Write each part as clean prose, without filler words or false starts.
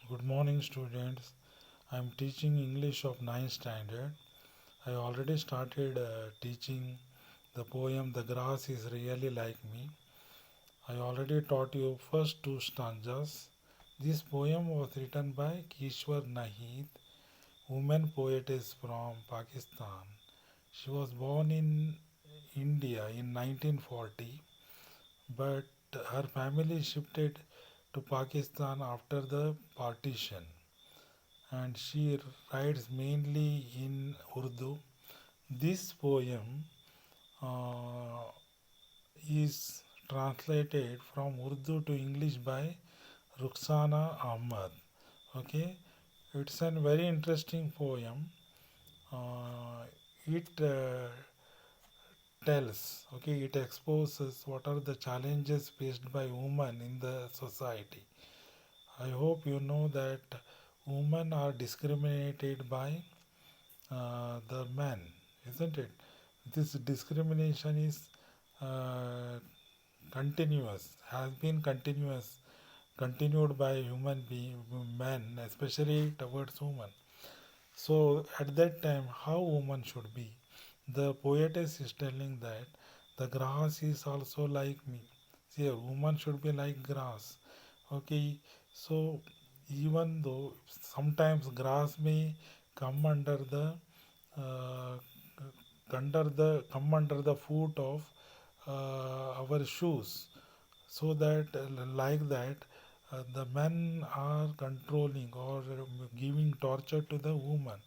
Good morning, students. I am teaching English of 9th standard. I already started teaching the poem The Grass is Really Like Me. I already taught you first two stanzas. This poem was written by Kishwar Nahid, woman poetess from Pakistan. She was born in India in 1940, but her family shifted to Pakistan after the partition, and she writes mainly in Urdu. This poem uh, is translated from Urdu to English by Ruxana Ahmad. Okay, it's a very interesting poem. Uh, it tells, okay, it exposes what are the challenges faced by women in the society. I hope you know that women are discriminated by the man, isn't it? This discrimination is uh, continuous, has been continued by men, especially towards women. So at that time, how woman should be? The poetess is telling that the grass is also like me. See, a woman should be like grass. Okay, so even though sometimes grass may come uh, come under the foot of our shoes, so that like that the men are controlling or giving torture to the woman,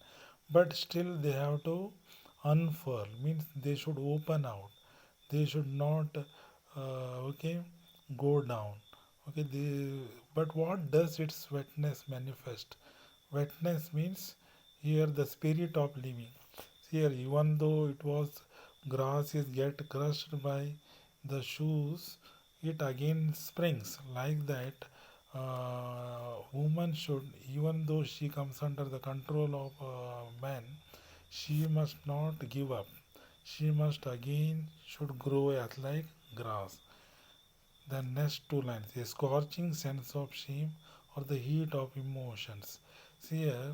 but still they have to unfurl, means they should open out, they should not okay, go down. Okay, but what does its wetness manifest? Wetness means here the spirit of living. Here, even though it was grass is get crushed by the shoes, it again springs like that. Woman should, even though she comes under the control of man, she must not give up. She must again should grow as like grass. The next two lines, a scorching sense of shame or the heat of emotions. See here,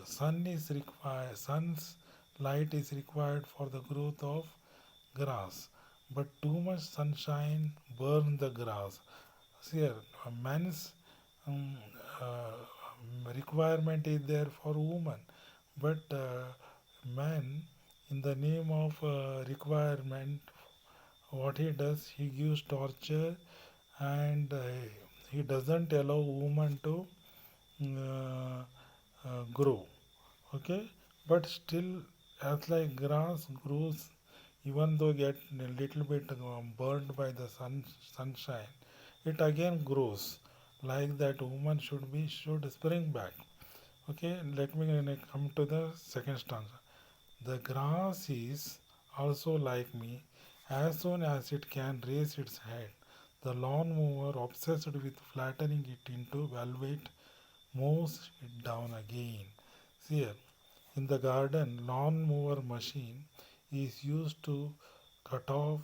sun's light is required for the growth of grass, but too much sunshine burns the grass. See here, a man's um, requirement is there for woman, but man, in the name of requirement, what he does, he gives torture, and he doesn't allow woman to uh, grow. Okay, but still, as like grass grows, even though get a little bit burned by the sunshine, it again grows. Like that, woman should spring back. Okay, let me come to the second stanza. The grass is also like me. As soon as it can raise its head, the lawn mower, obsessed with flattening it into velvet, mows it down again. See here, in the garden, lawn mower machine is used to cut off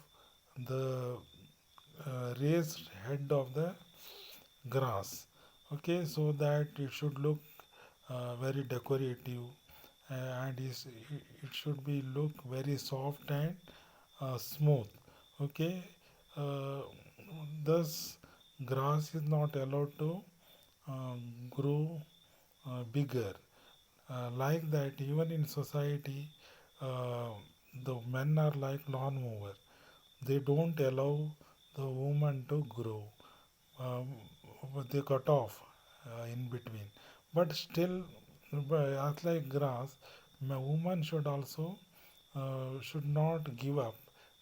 the raised head of the grass. Okay, so that it should look very decorative, and it should be look very soft and smooth. Okay, uh, thus grass is not allowed to grow bigger. Like that, even in society, uh, the men are like lawnmower. They don't allow the woman to grow. Um, they cut off in between. But still, as like grass, a woman should also should not give up.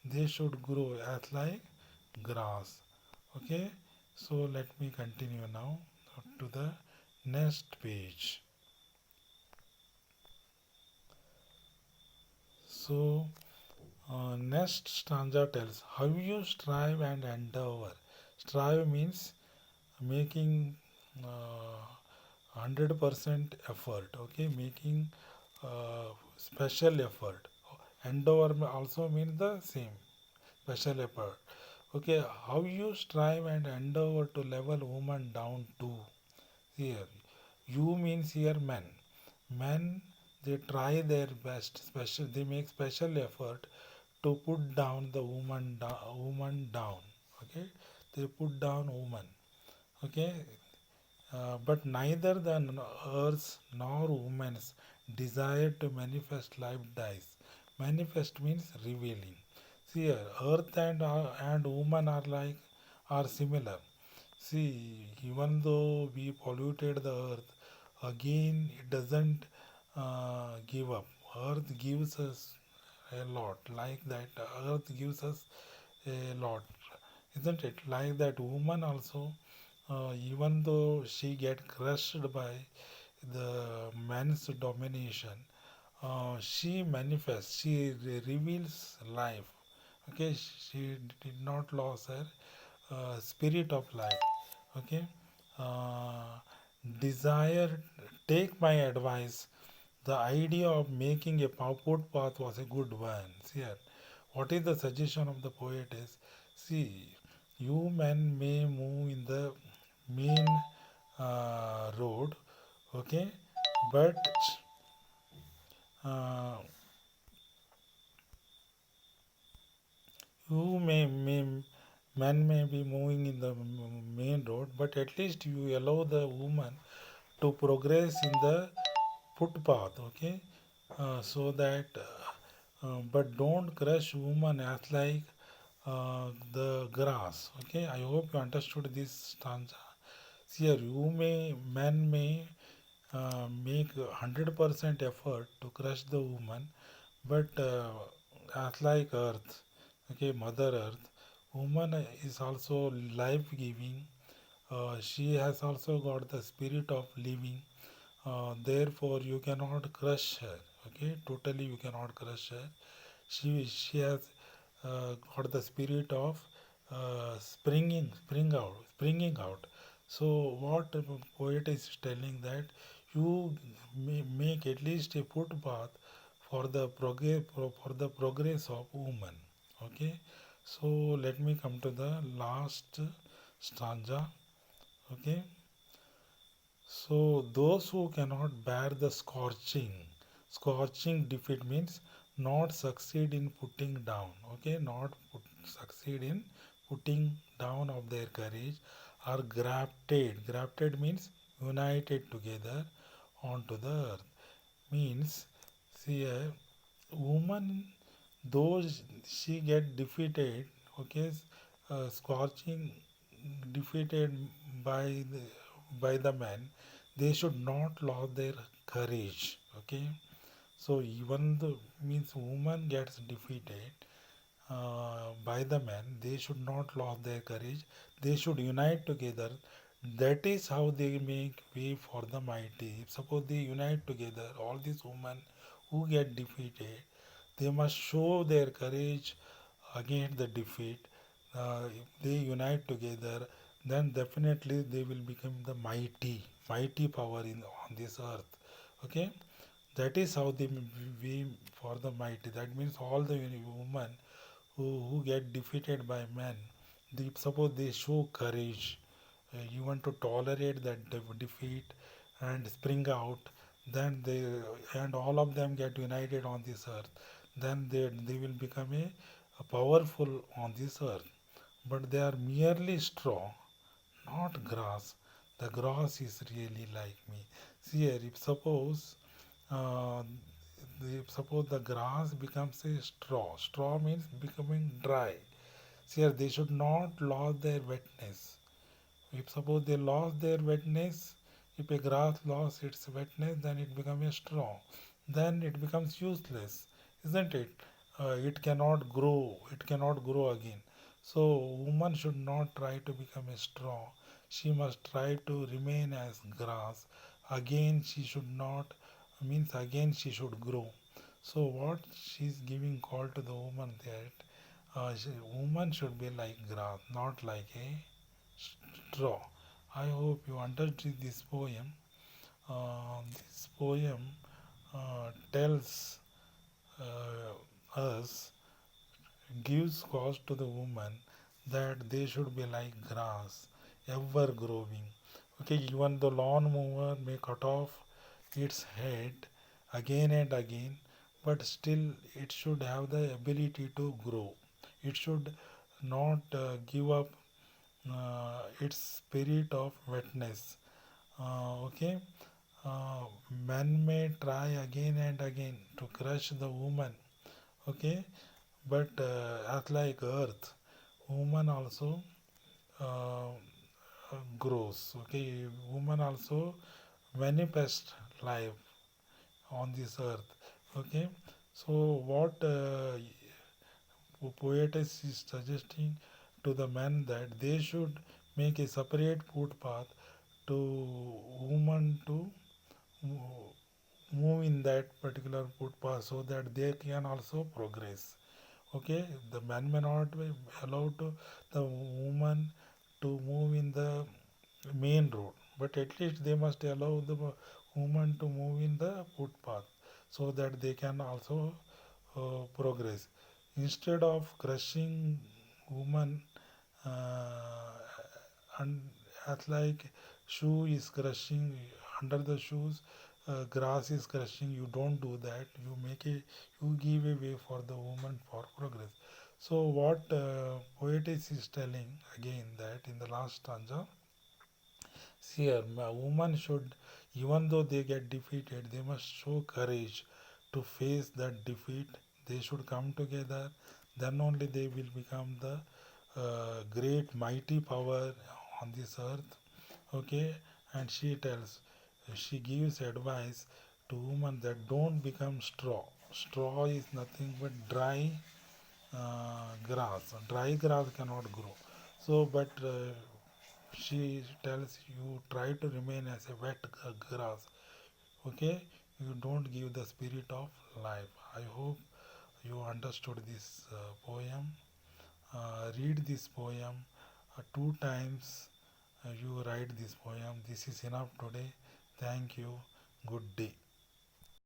They should grow as like grass. Okay, so let me continue now to the next page. So, next stanza tells how you strive and endeavor. Strive means making 100% effort, okay, making special effort. Endeavor also means the same, special effort. Okay, how you strive and endeavor to level woman down too. Here, you means here men. Men, they try their best. Special, they make special effort to put down the woman down. Okay, they put down woman. Okay, but neither the earth's nor woman's desire to manifest life dies. Manifest means revealing. See here, earth and woman are are similar. See, even though we polluted the earth, again it doesn't give up. Earth gives us a lot, like that. Earth gives us a lot, isn't it? Like that, woman also, even though she get crushed by the man's domination, she manifests. She reveals life. Okay, she did not lose her spirit of life. Okay, uh, desire. Take my advice. The idea of making a footpath was a good one. See here, what is the suggestion of the poet is, see, you men may move in the main road, okay, but uh, you may men may be moving in the main road, but at least you allow the woman to progress in the footpath, okay, so that but don't crush woman as like the grass. Okay, I hope you understood this stanza. Here, men may make 100% effort to crush the woman, but as like earth, okay, Mother Earth, woman is also life giving. She has also got the spirit of living. Therefore, you cannot crush her. Okay, totally you cannot crush her. She has got the spirit of springing out. So what the poet is telling that you make at least a footpath for the progress of woman. Okay, so let me come to the last stanza. Okay, so those who cannot bear the scorching defeat means not succeed in putting down. Okay, succeed in putting down of their courage are grafted. Grafted means united together onto the earth. Means, see a woman, though she get defeated, okay, scorching defeated by by the man, they should not lose their courage. Okay, so even the means woman gets defeated by the man, they should not lose their courage. They should unite together. That is how they make way for the mighty. If suppose they unite together, all these women who get defeated, they must show their courage against the defeat. If they unite together, then definitely they will become the mighty power in on this earth. Okay, that is how they we for the mighty. That means all the women who get defeated by men, they, suppose they show courage, you want to tolerate that defeat and spring out, then they and all of them get united on this earth, then they will become a powerful on this earth. But they are merely straw, not grass. The grass is really like me. See here, if suppose uh, suppose the grass becomes a straw means becoming dry. See here, they should not lose their wetness. If suppose they lost their wetness, if a grass lost its wetness, then it becomes a straw. Then it becomes useless, isn't it? It cannot grow. It cannot grow again. So woman should not try to become a straw. She must try to remain as grass. Again, she should not means again she should grow. So what she's giving call to the woman that woman should be like grass, not like a straw. I hope you understood this poem. This poem tells us, gives cause to the woman that they should be like grass, ever growing. Okay, even the lawn mower may cut off its head again and again, but still it should have the ability to grow. It should not give up its spirit of wetness. Okay, uh, man may try again and again to crush the woman. Okay, but as like earth, woman also uh, grows. Okay, woman also manifest life on this earth. Okay, so what poetess is suggesting to the men that they should make a separate footpath to women to move in that particular footpath so that they can also progress. Okay, the man may not be allowed to the woman to move in the main road, but at least they must allow the woman to move in the footpath so that they can also progress. Instead of crushing woman, uh, and as like shoe is crushing under the shoes, grass is crushing. You don't do that. You make a you give a way for the woman for progress. So what poetess is telling again that in the last stanza, see, a woman should, even though they get defeated, they must show courage to face that defeat. They should come together. Then only they will become the great, mighty power on this earth. Okay, and she gives advice to women that don't become straw. Straw is nothing but dry grass. Dry grass cannot grow. So, but she tells you try to remain as a wet grass. Okay, you don't give the spirit of life. I hope you understood this poem. Read this poem two times. You write this poem. This is enough today. Thank you. Good day.